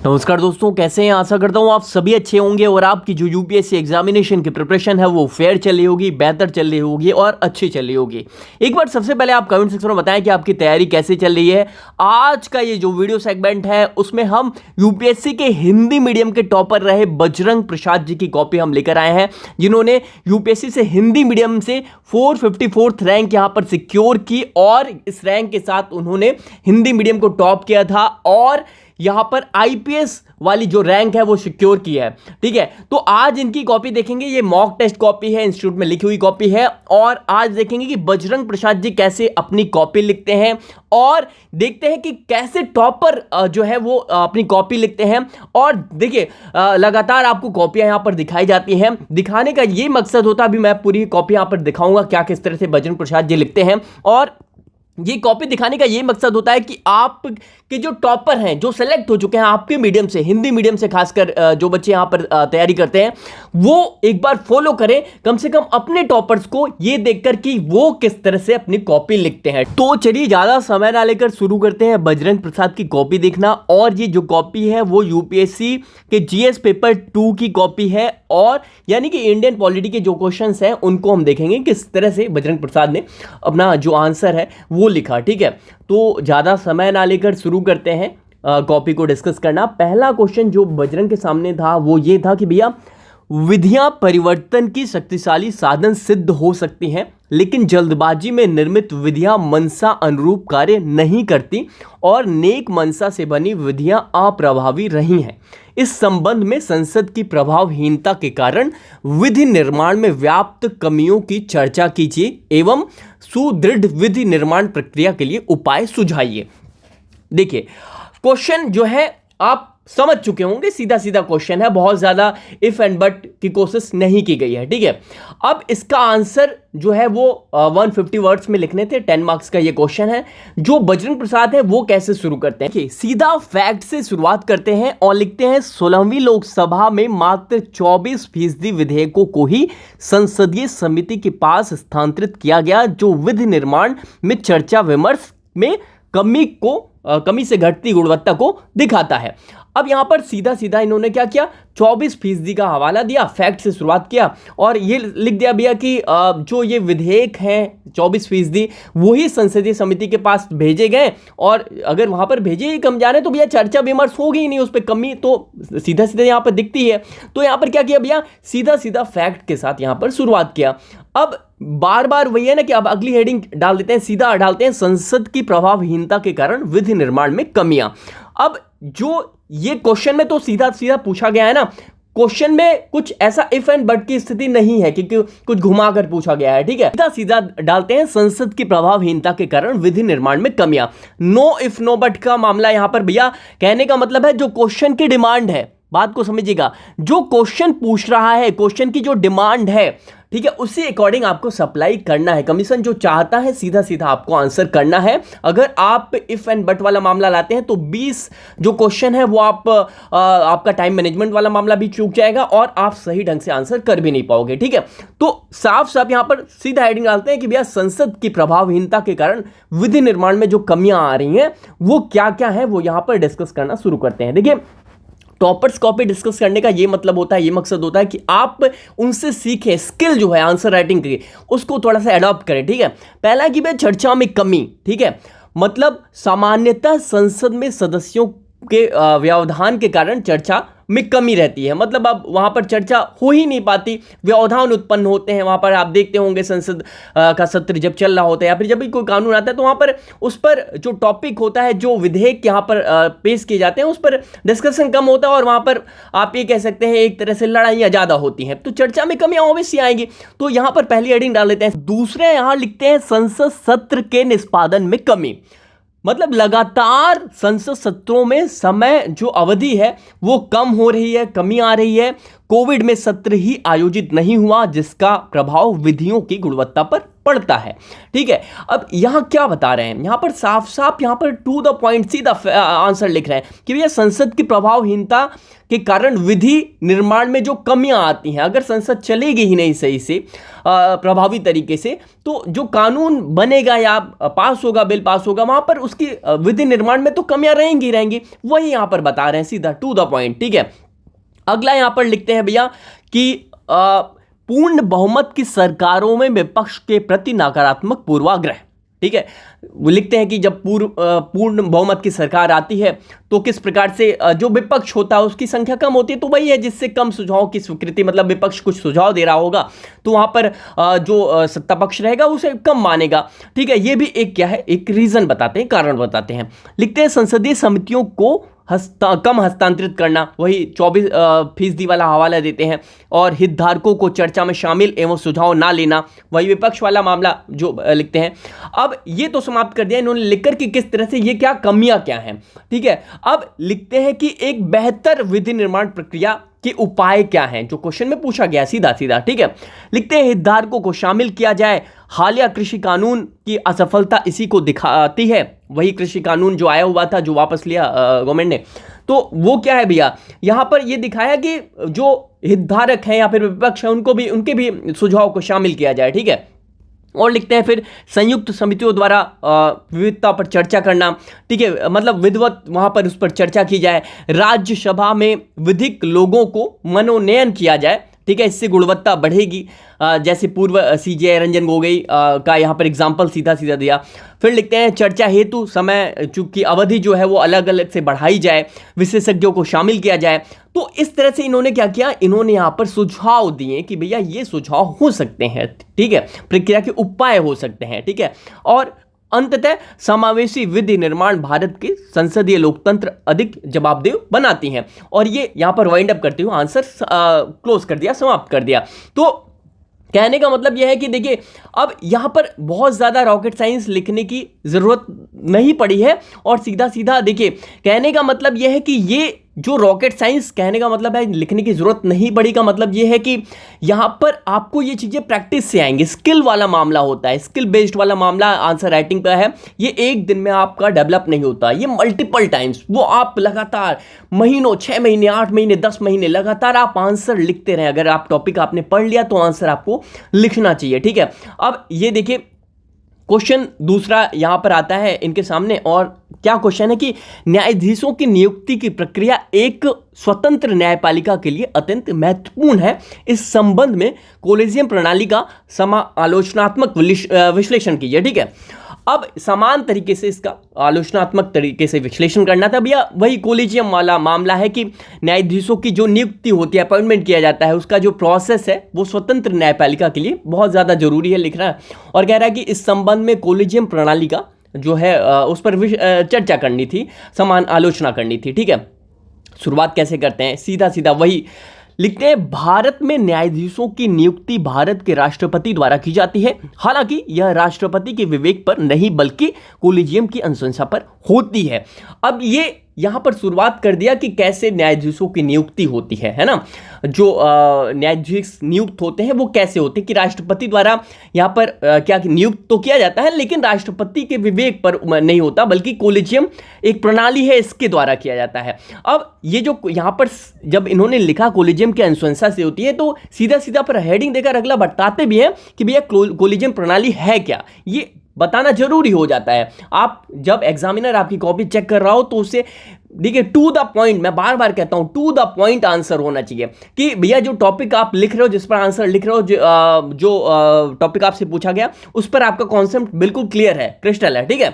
नमस्कार दोस्तों, कैसे हैं। आशा करता हूं आप सभी अच्छे होंगे और आपकी जो यूपीएससी एग्जामिनेशन की प्रिपरेशन है वो फेयर चल रही होगी, बेहतर चल रही होगी और अच्छी चल रही होगी। एक बार सबसे पहले आप कमेंट सेक्शन में बताएं कि आपकी तैयारी कैसे चल रही है। आज का ये जो वीडियो सेगमेंट है उसमें हम यूपीएससी के हिंदी मीडियम के टॉपर रहे बजरंग प्रसाद जी की कॉपी हम लेकर आए हैं, जिन्होंने यूपीएससी से हिंदी मीडियम से 454th रैंक यहां पर सिक्योर की और इस रैंक के साथ उन्होंने हिंदी मीडियम को टॉप किया था और यहां पर आईपीएस वाली जो रैंक है वो सिक्योर की है। ठीक है, तो आज इनकी कॉपी देखेंगे। ये मॉक टेस्ट कॉपी है, इंस्टीट्यूट में लिखी हुई कॉपी है और आज देखेंगे कि बजरंग प्रसाद जी कैसे अपनी कॉपी लिखते हैं और देखते हैं कि कैसे टॉपर जो है वो अपनी कॉपी लिखते हैं। और देखिए, लगातार आपको कॉपियां यहां पर दिखाई जाती हैं। दिखाने का ये मकसद होता है, अभी मैं पूरी कॉपी यहां पर दिखाऊंगा क्या किस तरह से बजरंग प्रसाद जी लिखते हैं। और ये कॉपी दिखाने का ये मकसद होता है कि आप के जो टॉपर हैं, जो सेलेक्ट हो चुके हैं आपके मीडियम से, हिंदी मीडियम से खासकर जो बच्चे यहां पर तैयारी करते हैं, वो एक बार फॉलो करें कम से कम अपने टॉपर्स को, ये देखकर कि वो किस तरह से अपनी कॉपी लिखते हैं। तो चलिए ज्यादा समय ना लेकर शुरू करते हैं बजरंग प्रसाद की कॉपी देखना। और ये जो कॉपी है वो यूपीएससी के जीएस पेपर 2 की कॉपी है और यानी कि इंडियन पॉलिटी के जो क्वेश्चन हैं उनको हम देखेंगे किस तरह से बजरंग प्रसाद ने अपना जो आंसर है वो लिखा। ठीक है, तो ज़्यादा समय ना लेकर शुरू करते हैं कॉपी को डिस्कस करना। पहला क्वेश्चन जो बजरंग के सामने था वो ये था कि भैया, विधियां परिवर्तन की शक्तिशाली साधन सिद्ध हो सकती हैं, लेकिन जल्दबाजी में निर्मित विधियां मनसा अनुरूप कार्य नहीं करती और नेक मनसा से बनी विधियां अप्रभावी रही हैं। इस संबंध में संसद की प्रभावहीनता के कारण विधि निर्माण में व्याप्त कमियों की चर्चा कीजिए एवं सुदृढ़ विधि निर्माण प्रक्रिया के लिए उपाय सुझाइए। देखिए, क्वेश्चन जो है आप समझ चुके होंगे, सीधा सीधा क्वेश्चन है, बहुत ज्यादा इफ एंड बट की कोशिश नहीं की गई है। ठीक है, अब इसका आंसर जो है वो 150 वर्ड्स में लिखने थे। 10 मार्क्स का ये क्वेश्चन है। जो बजरंग प्रसाद है वो कैसे शुरू करते हैं, सीधा फैक्ट से शुरुआत करते हैं और लिखते हैं 16वीं लोकसभा में मात्र 24% विधेयकों को ही संसदीय समिति के पास स्थानांतरित किया गया, जो विधि निर्माण में चर्चा विमर्श में कमी से घटती गुणवत्ता को दिखाता है। अब यहां पर सीधा सीधा इन्होंने क्या किया, 24% का हवाला दिया, फैक्ट से शुरुआत किया और ये लिख दिया भैया कि जो ये विधेयक हैं 24% वही संसदीय समिति के पास भेजे गए और अगर वहां पर भेजे ही कम जाने तो भैया चर्चा विमर्श होगी ही नहीं, उस पर कमी तो सीधा सीधा यहां पर दिखती है। तो यहां पर क्या किया भैया, सीधा सीधा फैक्ट के साथ यहां पर शुरुआत किया। अब बार बार वही है ना कि अब अगली हेडिंग डाल देते हैं, सीधा डालते हैं संसद की प्रभावहीनता के कारण विधि निर्माण में कमियां। अब जो ये क्वेश्चन में तो सीधा सीधा पूछा गया है ना, क्वेश्चन में कुछ ऐसा इफ एंड बट की स्थिति नहीं है क्योंकि कुछ घुमाकर पूछा गया है। ठीक है, सीधा सीधा डालते हैं संसद की प्रभावहीनता के कारण विधि निर्माण में कमियां। नो इफ नो बट का मामला यहां पर भैया, कहने का मतलब है जो क्वेश्चन की डिमांड है, बात को समझिएगा, जो क्वेश्चन पूछ रहा है, क्वेश्चन की जो डिमांड है, ठीक है, उसी अकॉर्डिंग आपको सप्लाई करना है। कमीशन जो चाहता है सीधा सीधा आपको आंसर करना है। अगर आप इफ एंड बट वाला मामला लाते हैं तो 20 जो क्वेश्चन है वो आपका टाइम मैनेजमेंट वाला मामला भी चूक जाएगा और आप सही ढंग से आंसर कर भी नहीं पाओगे। ठीक है, तो साफ साफ यहां पर सीधा हेडिंग डालते हैं कि भैया संसद की प्रभावहीनता के कारण विधि निर्माण में जो कमियां आ रही हैं वो क्या क्या है वो यहां पर डिस्कस करना शुरू करते हैं। देखिए, टॉपर्स कॉपी डिस्कस करने का ये मतलब होता है, ये मकसद होता है कि आप उनसे सीखें, स्किल जो है आंसर राइटिंग की उसको थोड़ा सा अडॉप्ट करें। ठीक है, पहला कि भाई चर्चा में कमी, ठीक है, मतलब सामान्यतः संसद में सदस्यों के व्यवधान के कारण चर्चा में कमी रहती है, मतलब अब वहां पर चर्चा हो ही नहीं पाती, व्यवधान उत्पन्न होते हैं। वहां पर आप देखते होंगे संसद का सत्र जब चल रहा होता है या फिर जब भी कोई कानून आता है तो वहां पर उस पर जो टॉपिक होता है, जो विधेयक यहाँ पर पेश किए जाते हैं उस पर डिस्कशन कम होता है और वहां पर आप ये कह सकते हैं एक तरह से लड़ाइयाँ ज़्यादा होती हैं, तो चर्चा में कमियाँ ऑब्वियसली आएंगी। तो यहाँ पर पहली हेडिंग डाल देते हैं। दूसरे यहाँ लिखते हैं संसद सत्र के निष्पादन में कमी, मतलब लगातार संसद सत्रों में समय जो अवधि है वो कम हो रही है, कमी आ रही है। कोविड में सत्र ही आयोजित नहीं हुआ जिसका प्रभाव विधियों की गुणवत्ता पर पड़ता है। ठीक है, अब यहां क्या बता रहे हैं, यहां पर साफ साफ यहां पर टू द पॉइंट सीधा आंसर लिख रहे हैं कि भैया संसद की प्रभावहीनता के कारण विधि निर्माण में जो कमियां आती हैं, अगर संसद चलेगी ही नहीं सही से प्रभावी तरीके से, तो जो कानून बनेगा या पास होगा, बिल पास होगा, वहां पर उसकी विधि निर्माण में तो कमियां रहेंगी रहेंगी। वही यहां पर बता रहे हैं सीधा टू द पॉइंट। ठीक है, अगला यहां पर लिखते हैं भैया कि पूर्ण बहुमत की सरकारों में विपक्ष के प्रति नकारात्मक पूर्वाग्रह। ठीक है, वो लिखते हैं कि जब पूर्ण बहुमत की सरकार आती है तो किस प्रकार से जो विपक्ष होता है उसकी संख्या कम होती है, तो वही है जिससे कम सुझाव की स्वीकृति, मतलब विपक्ष कुछ सुझाव दे रहा होगा तो वहां पर जो सत्ता पक्ष रहेगा उसे कम मानेगा। ठीक है, ये भी एक क्या है, एक रीजन बताते हैं, कारण बताते हैं। लिखते हैं संसदीय समितियों को कम हस्तांतरित करना, वही 24% वाला हवाला देते हैं, और हितधारकों को चर्चा में शामिल एवं सुझाव ना लेना, वही विपक्ष वाला मामला जो लिखते हैं। अब ये तो समाप्त कर दिया इन्होंने लिखकर कि किस तरह से ये क्या कमियां क्या हैं। ठीक है, अब लिखते हैं कि एक बेहतर विधि निर्माण प्रक्रिया के उपाय क्या हैं, जो क्वेश्चन में पूछा गया सीधा सीधा। ठीक है, लिखते हैं हितधारकों को शामिल किया जाए, हालिया कृषि कानून की असफलता इसी को दिखाती है, वही कृषि कानून जो आया हुआ था जो वापस लिया गवर्नमेंट ने, तो वो क्या है भैया, यहां पर ये दिखाया कि जो हितधारक हैं या फिर विपक्ष है उनके भी सुझाव को शामिल किया जाए। ठीक है, और लिखते हैं फिर संयुक्त समितियों द्वारा विविधता पर चर्चा करना। ठीक है, मतलब विधिवत वहां पर उस पर चर्चा की जाए, राज्यसभा में विधिक लोगों को मनोनयन किया जाए। ठीक है, इससे गुणवत्ता बढ़ेगी, जैसे पूर्व सीजे रंजन गोगोई का यहाँ पर एग्जाम्पल सीधा सीधा दिया। फिर लिखते हैं चर्चा हेतु समय चूंकि अवधि जो है वो अलग अलग से बढ़ाई जाए, विशेषज्ञों को शामिल किया जाए। तो इस तरह से इन्होंने क्या किया, इन्होंने यहाँ पर सुझाव दिए कि भैया ये सुझाव हो सकते हैं। ठीक है, प्रक्रिया के उपाय हो सकते हैं। ठीक है, और अंततः समावेशी विधि निर्माण भारत के संसदीय लोकतंत्र अधिक जवाबदेह बनाती हैं। और ये यहां पर वाइंड अप करते हुए आंसर क्लोज कर दिया, समाप्त कर दिया। तो कहने का मतलब यह है कि देखिए अब यहां पर बहुत ज़्यादा रॉकेट साइंस लिखने की ज़रूरत नहीं पड़ी है, और सीधा सीधा देखिए कहने का मतलब यह है कि ये जो रॉकेट साइंस कहने का मतलब है लिखने की ज़रूरत नहीं पड़ी का मतलब ये है कि यहाँ पर आपको ये चीज़ें प्रैक्टिस से आएंगी, स्किल वाला मामला होता है, स्किल बेस्ड वाला मामला आंसर राइटिंग का है। ये एक दिन में आपका डेवलप नहीं होता, ये मल्टीपल टाइम्स, वो आप लगातार महीनों, 6 महीने, 8 महीने, 10 महीने लगातार आप आंसर लिखते रहें। अगर आप टॉपिक आपने पढ़ लिया तो आंसर आपको लिखना चाहिए। ठीक है, अब ये देखिए क्वेश्चन दूसरा यहां पर आता है इनके सामने, और क्या क्वेश्चन है कि न्यायाधीशों की नियुक्ति की प्रक्रिया एक स्वतंत्र न्यायपालिका के लिए अत्यंत महत्वपूर्ण है। इस संबंध में कोलेजियम प्रणाली का समालोचनात्मक विश्लेषण कीजिए। ठीक है, अब समान तरीके से इसका आलोचनात्मक तरीके से विश्लेषण करना था भैया, वही कोलेजियम वाला मामला है कि न्यायाधीशों की जो नियुक्ति होती है, अपॉइंटमेंट किया जाता है, उसका जो प्रोसेस है वो स्वतंत्र न्यायपालिका के लिए बहुत ज़्यादा जरूरी है लिखना है। और कह रहा है कि इस संबंध में कोलेजियम प्रणाली का जो है उस पर चर्चा करनी थी, समान आलोचना करनी थी। ठीक है, शुरुआत कैसे करते हैं, सीधा सीधा वही लिखते हैं, भारत में न्यायाधीशों की नियुक्ति भारत के राष्ट्रपति द्वारा की जाती है। हालांकि यह राष्ट्रपति के विवेक पर नहीं बल्कि कोलिजियम की अनुशंसा पर होती है। अब ये यहां पर शुरुआत कर दिया कि कैसे न्यायाधीशों की नियुक्ति होती है ना, जो न्यायाधीश नियुक्त होते हैं वो कैसे होते हैं कि राष्ट्रपति द्वारा यहाँ पर क्या नियुक्त तो किया जाता है, लेकिन राष्ट्रपति के विवेक पर नहीं होता बल्कि कोलिजियम एक प्रणाली है, इसके द्वारा किया जाता है। अब ये जो यहाँ पर जब इन्होंने लिखा कोलिजियम की अनुशंसा से होती है, तो सीधा सीधा पर हेडिंग देकर अगला बताते भी हैं कि भैया कोलिजियम प्रणाली है क्या, ये बताना जरूरी हो जाता है। आप जब एग्जामिनर आपकी कॉपी चेक कर रहा हो तो उसे देखिए टू द पॉइंट, मैं बार बार कहता हूं टू द पॉइंट आंसर होना चाहिए कि भैया जो टॉपिक आप लिख रहे हो, जिस पर आंसर लिख रहे हो, जो टॉपिक आपसे पूछा गया उस पर आपका कॉन्सेप्ट बिल्कुल क्लियर है, क्रिस्टल है। ठीक है,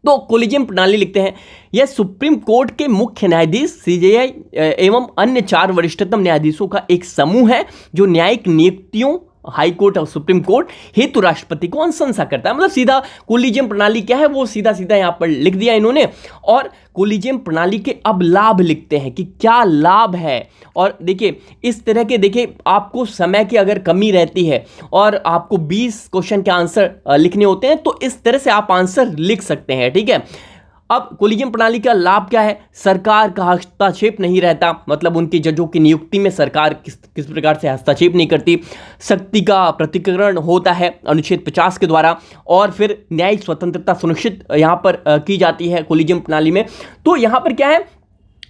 तो कोलिजियम प्रणाली लिखते हैं, यह सुप्रीम कोर्ट के मुख्य न्यायाधीश, सीजेआई एवं अन्य 4 वरिष्ठतम न्यायाधीशों का एक समूह है जो न्यायिक नियुक्तियों हाई कोर्ट और सुप्रीम कोर्ट हेतु राष्ट्रपति को अनुशंसा करता है। मतलब सीधा कोलिजियम प्रणाली क्या है वो सीधा सीधा यहां पर लिख दिया इन्होंने। और कोलिजियम प्रणाली के अब लाभ लिखते हैं कि क्या लाभ है। और देखिए इस तरह के, देखिए आपको समय की अगर कमी रहती है और आपको 20 क्वेश्चन के आंसर लिखने होते हैं तो इस तरह से आप आंसर लिख सकते हैं। ठीक है, अब कोलिजियम प्रणाली का लाभ क्या है? सरकार का हस्तक्षेप नहीं रहता, मतलब उनके जजों की नियुक्ति में सरकार किस प्रकार से हस्तक्षेप नहीं करती। शक्ति का पृथक्करण होता है अनुच्छेद 50 के द्वारा, और फिर न्यायिक स्वतंत्रता सुनिश्चित यहाँ पर की जाती है कोलिजियम प्रणाली में। तो यहाँ पर क्या है,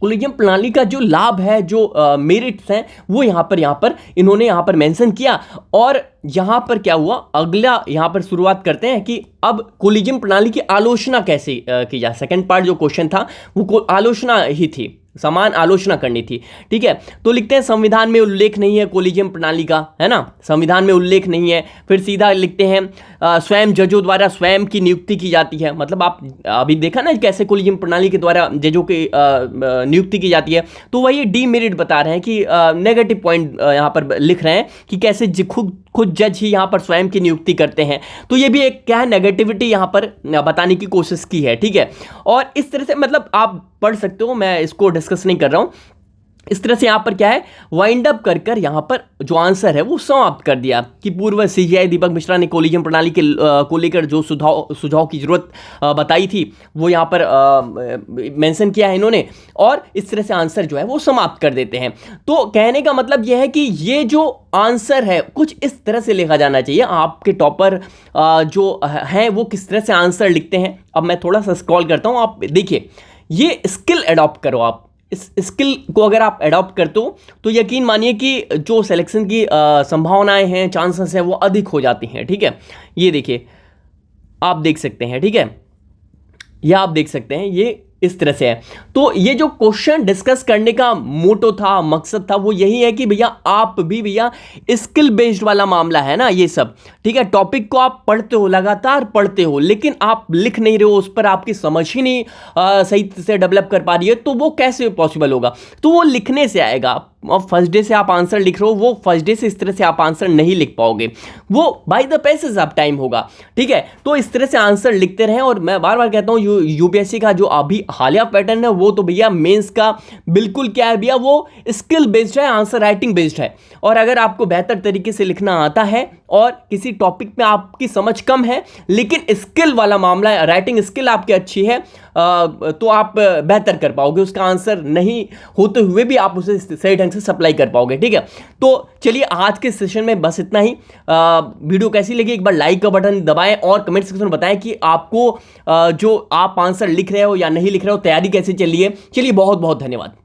कोलिजियम प्रणाली का जो लाभ है, जो मेरिट्स हैं, वो यहाँ पर इन्होंने यहाँ पर मेंशन किया। और यहाँ पर क्या हुआ, अगला यहाँ पर शुरुआत करते हैं कि अब कोलिजियम प्रणाली की आलोचना कैसे की जाए। सेकंड पार्ट जो क्वेश्चन था वो आलोचना ही थी, समान आलोचना करनी थी, ठीक है। तो लिखते हैं संविधान में उल्लेख नहीं है कोलिजियम प्रणाली का, है ना, संविधान में उल्लेख नहीं है। फिर सीधा लिखते हैं स्वयं जजों द्वारा स्वयं की नियुक्ति की जाती है। मतलब आप अभी देखा ना कैसे कोलिजियम प्रणाली के द्वारा जजों की नियुक्ति की जाती है, तो वही डीमेरिट बता रहे हैं कि नेगेटिव पॉइंट यहाँ पर लिख रहे हैं कि कैसे खुद जज ही यहाँ पर स्वयं की नियुक्ति करते हैं। तो ये भी एक क्या है, नेगेटिविटी यहाँ पर बताने की कोशिश की है, ठीक है। और इस तरह से मतलब आप पढ़ सकते हो, मैं इसको डिस्कस नहीं कर रहा हूं। इस तरह से यहाँ पर क्या है, वाइंड अप कर यहाँ पर जो आंसर है वो समाप्त कर दिया कि पूर्व सीजीआई दीपक मिश्रा ने कोलिजियम प्रणाली को लेकर जो सुझाव की जरूरत बताई थी वो यहाँ पर मेंशन किया है इन्होंने, और इस तरह से आंसर जो है वो समाप्त कर देते हैं। तो कहने का मतलब यह है कि ये जो आंसर है कुछ इस तरह से लिखा जाना चाहिए। आपके टॉपर जो हैं वो किस तरह से आंसर लिखते हैं, अब मैं थोड़ा सा स्क्रॉल करता हूँ, आप देखिए। ये स्किल अडॉप्ट करो आप, इस स्किल को अगर आप अडॉप्ट करते हो तो यकीन मानिए कि जो सिलेक्शन की संभावनाएं हैं, चांसेस हैं, वो अधिक हो जाती हैं, ठीक है। ये देखिए, आप देख सकते हैं, ठीक है, यह आप देख सकते हैं, ये इस तरह से है। तो ये जो क्वेश्चन डिस्कस करने का मोटो था, मकसद था, वो यही है कि भैया आप भी भैया स्किल बेस्ड वाला मामला है ना ये सब, ठीक है। टॉपिक को आप पढ़ते हो, लगातार पढ़ते हो, लेकिन आप लिख नहीं रहे हो, उस पर आपकी समझ ही नहीं सही से डेवलप कर पा रही है, तो वो कैसे पॉसिबल होगा? तो वो लिखने से आएगा। और फर्स्ट डे से आप आंसर लिख रहे हो, वो फर्स्ट डे से इस तरह से आप आंसर नहीं लिख पाओगे, वो by the passage of time होगा, ठीक है। तो इस तरह से आंसर लिखते रहें। और मैं बार बार कहता हूँ यूपीएससी का जो अभी हालिया पैटर्न है वो तो भैया मेंस का बिल्कुल क्या है भैया, वो स्किल बेस्ड है, आंसर राइटिंग बेस्ड है। और अगर आपको बेहतर तरीके से लिखना आता है और किसी टॉपिक में आपकी समझ कम है लेकिन स्किल वाला मामला है, राइटिंग स्किल आपकी अच्छी है, तो आप बेहतर कर पाओगे। उसका आंसर नहीं होते हुए भी आप उसे सही ढंग से सप्लाई कर पाओगे, ठीक है। तो चलिए आज के सेशन में बस इतना ही। वीडियो कैसी लगी एक बार लाइक का बटन दबाएं और कमेंट सेक्शन में बताएं कि आपको जो आप आंसर लिख रहे हो या नहीं लिख रहे हो, तैयारी कैसे चल रही है। चलिए, बहुत बहुत धन्यवाद।